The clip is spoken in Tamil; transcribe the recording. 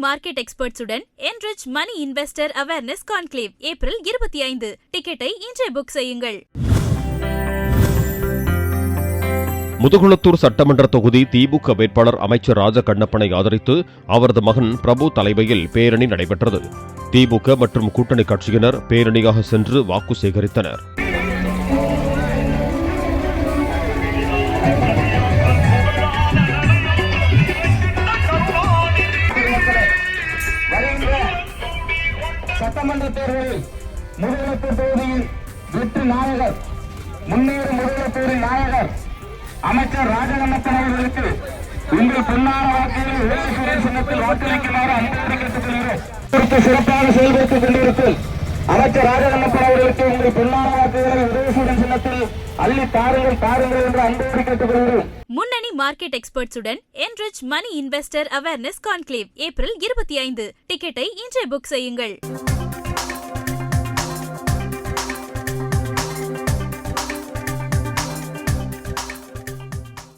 Market எக்ஸ்பர்ட்ஸுடன் enrich money investor awareness conclave April 25. டிக்கெட்டை இன்றே புக் செய்யுங்கள். முதுகுளத்தூர் சட்டமன்ற தொகுதி திமுக வேட்பாளர் அமைச்சர் ராஜ கண்ணப்பனை ஆதரித்து அவரது மகன் பிரபு தலைமையில் பேரணி நடைபெற்றது. திமுக மற்றும் கூட்டணி கட்சியினர் பேரணியாக சென்று வாக்கு சேகரித்தனர். சட்டமன்ற தேர்தலில் முதுகுளத்தூர் தொகுதியில் வெற்றி நாயகர், முன்னேறும் முதுகுளத்தூரின் நாயகர் அமைச்சர் ராஜகண்ணப்பன் அவர்களுக்கு உங்கள் பொன்னான வாக்குகளை உதயசூரியன் சின்னத்தில் வாக்களிக்குமாறு அன்போடு கேட்டுக்கொள்கிறோம். சிறப்பாக செயல்பட்டுக் கொண்டிருக்கும் அமைச்சர் ராஜகண்ணப்பன் அவர்களுக்கு உங்கள் பொன்னான வாக்குகளை உதயசூரியன் சின்னத்தில் அள்ளி தாருங்கள் என்று அன்போடு கேட்டுக்கொள்கிறோம். முன்னணி market எக்ஸ்பர்ட்ஸுடன் enrich money investor awareness conclave April 25. டிக்கெட்டை இன்றே புக் செய்யுங்கள்.